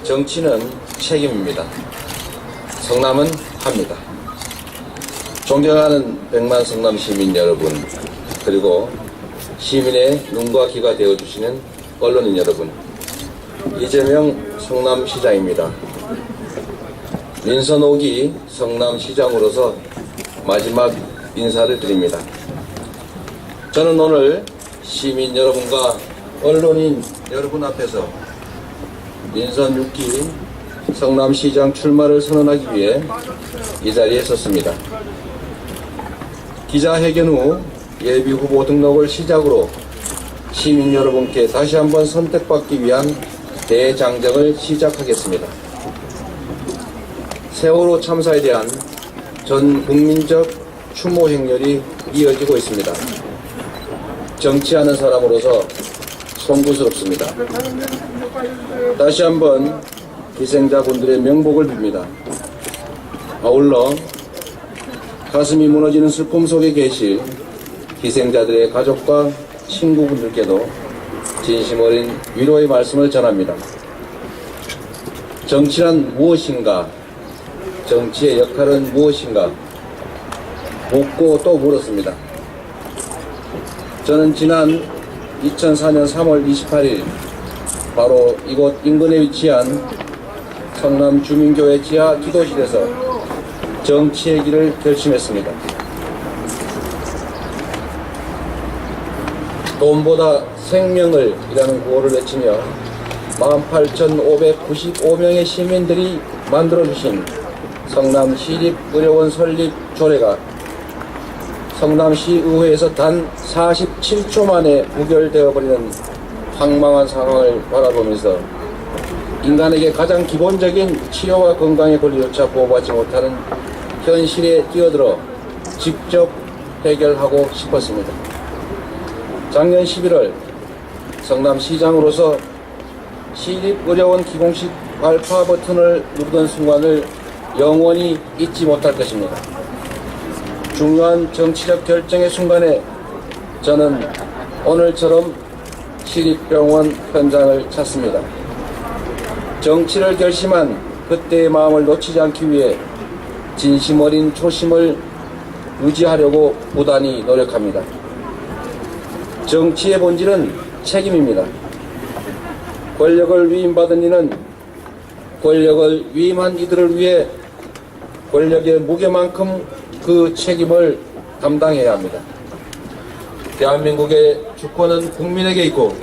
정치는 책임입니다. 성남은 합니다. 존경하는 100만 성남 시민 여러분, 그리고 시민의 눈과 귀가 되어주시는 언론인 여러분, 이재명 성남시장입니다. 민선 5기 성남시장으로서 마지막 인사를 드립니다. 저는 오늘 시민 여러분과 언론인 여러분 앞에서 민선 6기 성남시장 출마를 선언하기 위해 이 자리에 섰습니다. 기자회견 후 예비후보 등록을 시작으로 시민 여러분께 다시 한번 선택받기 위한 대장정을 시작하겠습니다. 세월호 참사에 대한 전 국민적 추모 행렬이 이어지고 있습니다. 정치하는 사람으로서 송구스럽습니다. 다시 한번 희생자분들의 명복을 빕니다. 아울러 가슴이 무너지는 슬픔 속에 계실 희생자들의 가족과 친구분들께도 진심 어린 위로의 말씀을 전합니다. 정치란 무엇인가? 정치의 역할은 무엇인가? 묻고 또 물었습니다. 저는 지난 2004년 3월 28일 바로 이곳 인근에 위치한 성남 주민교회 지하 기도실에서 정치의 길을 결심했습니다. 돈보다 생명을 이라는 구호를 외치며 18,595명의 시민들이 만들어주신 성남시립의료원 설립 조례가 성남시의회에서 단 47초 만에 부결되어 버리는 황망한 상황을 바라보면서 인간에게 가장 기본적인 치료와 건강의 권리조차 보호받지 못하는 현실에 뛰어들어 직접 해결하고 싶었습니다. 작년 11월 성남시장으로서 시립의료원 기공식 발파 버튼을 누르던 순간을 영원히 잊지 못할 것입니다. 중요한 정치적 결정의 순간에 저는 오늘처럼 시립병원 현장을 찾습니다. 정치를 결심한 그때의 마음을 놓치지 않기 위해 진심 어린 초심을 유지하려고 부단히 노력합니다. 정치의 본질은 책임입니다. 권력을 위임받은 이는 권력을 위임한 이들을 위해 권력의 무게만큼 그 책임을 감당해야 합니다. 대한민국의 주권은 국민에게 있고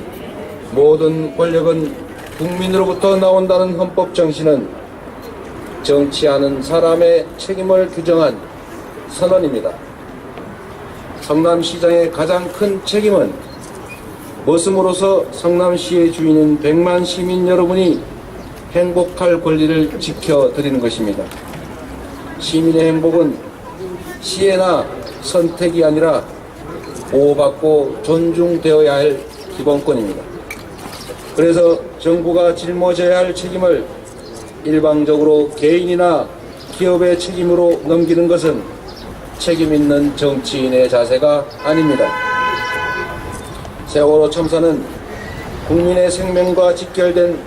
모든 권력은 국민으로부터 나온다는 헌법 정신은 정치하는 사람의 책임을 규정한 선언입니다. 성남시장의 가장 큰 책임은 머슴으로서 성남시의 주인인 100만 시민 여러분이 행복할 권리를 지켜드리는 것입니다. 시민의 행복은 시혜나 선택이 아니라 보호받고 존중되어야 할 기본권입니다. 그래서 정부가 짊어져야 할 책임을 일방적으로 개인이나 기업의 책임으로 넘기는 것은 책임 있는 정치인의 자세가 아닙니다. 세월호 참사는 국민의 생명과 직결된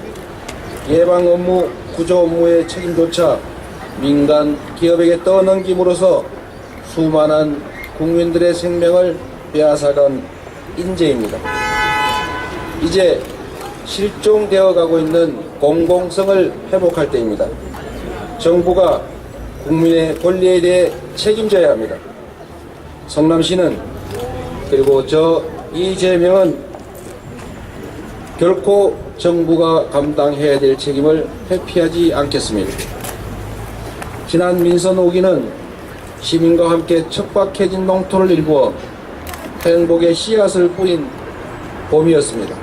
예방 업무, 구조 업무의 책임조차 민간 기업에게 떠넘김으로써 수많은 국민들의 생명을 빼앗아간 인재입니다. 이제 실종되어 가고 있는 공공성을 회복할 때입니다. 정부가 국민의 권리에 대해 책임져야 합니다. 성남시는 그리고 저 이재명은 결코 정부가 감당해야 될 책임을 회피하지 않겠습니다. 지난 민선 5기는 시민과 함께 척박해진 농토를 일구어 행복의 씨앗을 뿌린 봄이었습니다.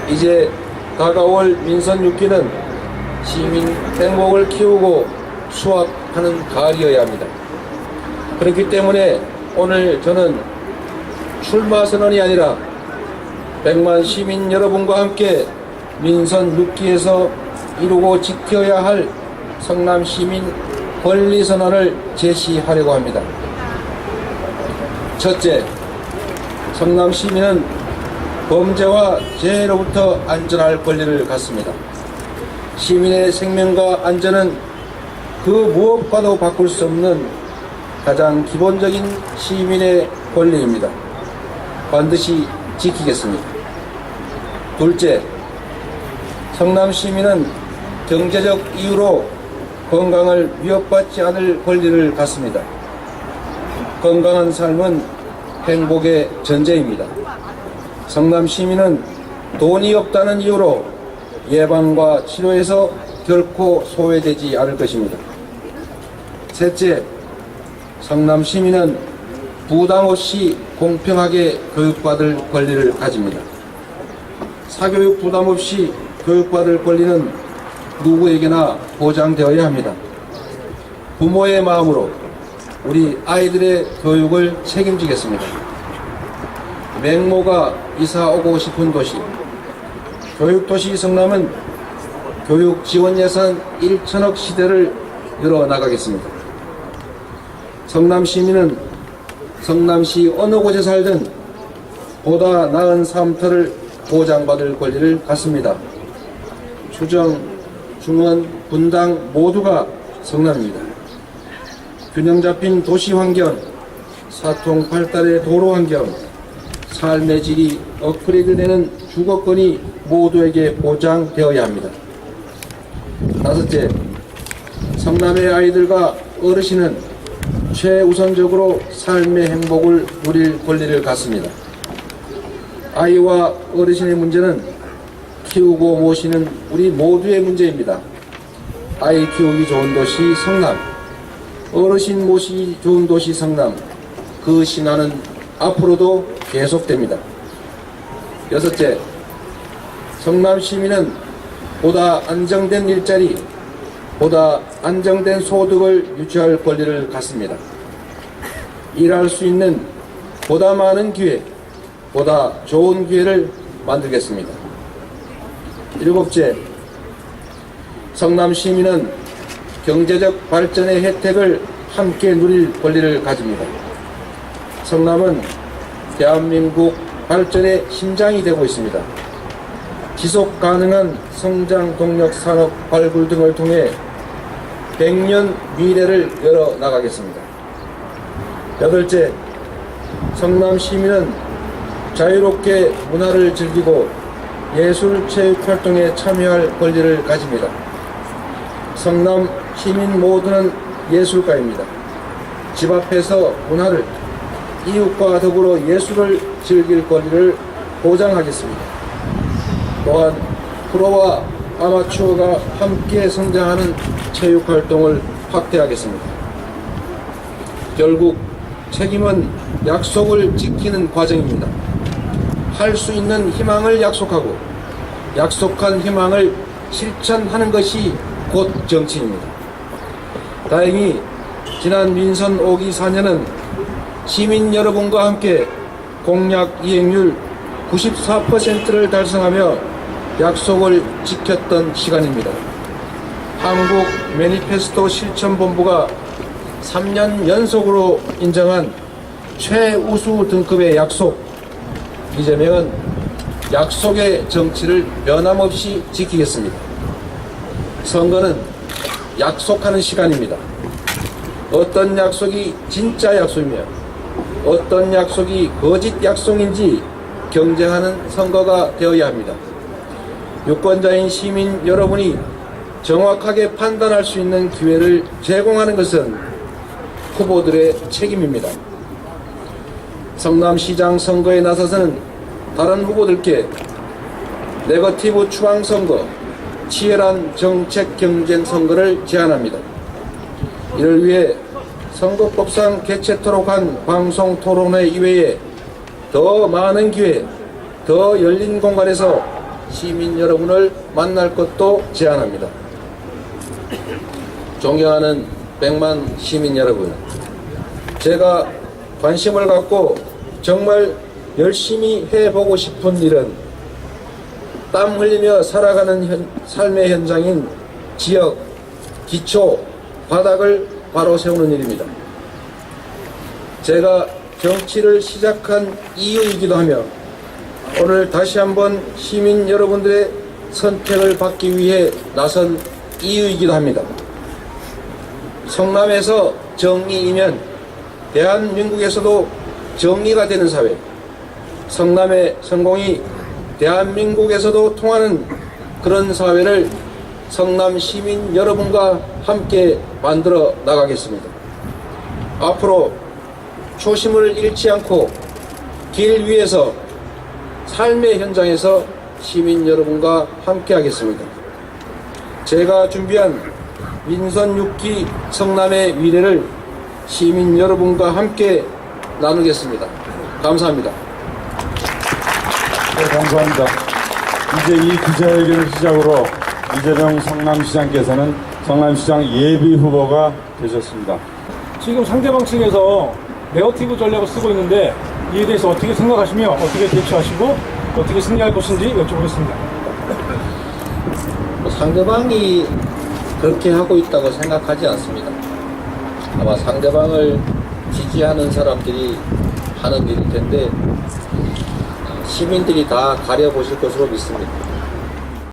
이제 다가올 민선 6기는 시민 행복을 키우고 수확하는 가을이어야 합니다. 그렇기 때문에 오늘 저는 출마 선언이 아니라 100만 시민 여러분과 함께 민선 6기에서 이루고 지켜야 할 성남 시민 권리 선언을 제시하려고 합니다. 첫째, 성남 시민은 범죄와 재해로부터 안전할 권리를 갖습니다. 시민의 생명과 안전은 그 무엇과도 바꿀 수 없는 가장 기본적인 시민의 권리입니다. 반드시 지키겠습니다. 둘째, 성남 시민은 경제적 이유로 건강을 위협받지 않을 권리를 갖습니다. 건강한 삶은 행복의 전제입니다. 성남 시민은 돈이 없다는 이유로 예방과 치료에서 결코 소외되지 않을 것입니다. 셋째, 성남 시민은 부담 없이 공평하게 교육받을 권리를 가집니다. 사교육 부담 없이 교육받을 권리는 누구에게나 보장되어야 합니다. 부모의 마음으로 우리 아이들의 교육을 책임지겠습니다. 맹모가 이사 오고 싶은 도시, 교육도시 성남은 교육 지원 예산 1천억 시대를 열어나가겠습니다. 성남 시민은 성남시 어느 곳에 살든 보다 나은 삶터를 보장받을 권리를 갖습니다. 수정, 중원, 분당 모두가 성남입니다. 균형 잡힌 도시 환경, 사통팔달의 도로 환경, 삶의 질이 업그레이드되는 주거권이 모두에게 보장되어야 합니다. 다섯째, 성남의 아이들과 어르신은 최우선적으로 삶의 행복을 누릴 권리를 갖습니다. 아이와 어르신의 문제는 키우고 모시는 우리 모두의 문제입니다. 아이 키우기 좋은 도시 성남, 어르신 모시기 좋은 도시 성남, 그 신화는 앞으로도 계속됩니다. 여섯째, 성남 시민은 보다 안정된 일자리, 보다 안정된 소득을 유지할 권리를 갖습니다. 일할 수 있는 보다 많은 기회, 보다 좋은 기회를 만들겠습니다. 일곱째, 성남 시민은 경제적 발전의 혜택을 함께 누릴 권리를 가집니다. 성남은 대한민국 발전의 심장이 되고 있습니다. 지속 가능한 성장 동력 산업 발굴 등을 통해 100년 미래를 열어 나가겠습니다. 여덟째, 성남 시민은 자유롭게 문화를 즐기고 예술 체육 활동에 참여할 권리를 가집니다. 성남 시민 모두는 예술가입니다. 집 앞에서 문화를, 이웃과 더불어 예술을 즐길 권리를 보장하겠습니다. 또한 프로와 아마추어가 함께 성장하는 체육 활동을 확대하겠습니다. 결국 책임은 약속을 지키는 과정입니다. 할 수 있는 희망을 약속하고 약속한 희망을 실천하는 것이 곧 정치입니다. 다행히 지난 민선 5기 4년은 시민 여러분과 함께 공약 이행률 94%를 달성하며 약속을 지켰던 시간입니다. 한국 매니페스토 실천본부가 3년 연속으로 인정한 최우수 등급의 약속, 이재명은 약속의 정치를 변함없이 지키겠습니다. 선거는 약속하는 시간입니다. 어떤 약속이 진짜 약속이며 어떤 약속이 거짓 약속인지 경쟁하는 선거가 되어야 합니다. 유권자인 시민 여러분이 정확하게 판단할 수 있는 기회를 제공하는 것은 후보들의 책임입니다. 성남시장 선거에 나서서는 다른 후보들께 네거티브 추앙 선거, 치열한 정책 경쟁 선거를 제안합니다. 이를 위해 선거법상 개최토록 한 방송 토론회 이외에 더 많은 기회, 더 열린 공간에서 시민 여러분을 만날 것도 제안합니다. 존경하는 100만 시민 여러분, 제가 관심을 갖고 정말 열심히 해보고 싶은 일은 땀 흘리며 살아가는 삶의 현장인 지역, 기초, 바닥을 바로 세우는 일입니다. 제가 정치를 시작한 이유이기도 하며 오늘 다시 한번 시민 여러분들의 선택을 받기 위해 나선 이유이기도 합니다. 성남에서 정의이면 대한민국에서도 정의가 되는 사회, 성남의 성공이 대한민국에서도 통하는 그런 사회를 성남 시민 여러분과 함께 만들어 나가겠습니다. 앞으로 초심을 잃지 않고 길 위에서 삶의 현장에서 시민 여러분과 함께 하겠습니다. 제가 준비한 민선 6기 성남의 미래를 시민 여러분과 함께 나누겠습니다. 감사합니다. 네, 감사합니다. 이제 이 기자회견을 시작으로 이재명 성남시장께서는 성남시장 예비 후보가 되셨습니다. 지금 상대방 측에서 네거티브 전략을 쓰고 있는데 이에 대해서 어떻게 생각하시며 어떻게 대처하시고 어떻게 승리할 것인지 여쭤보겠습니다. 상대방이 그렇게 하고 있다고 생각하지 않습니다. 아마 상대방을 지지하는 사람들이 하는 일일 텐데 시민들이 다 가려보실 것으로 믿습니다.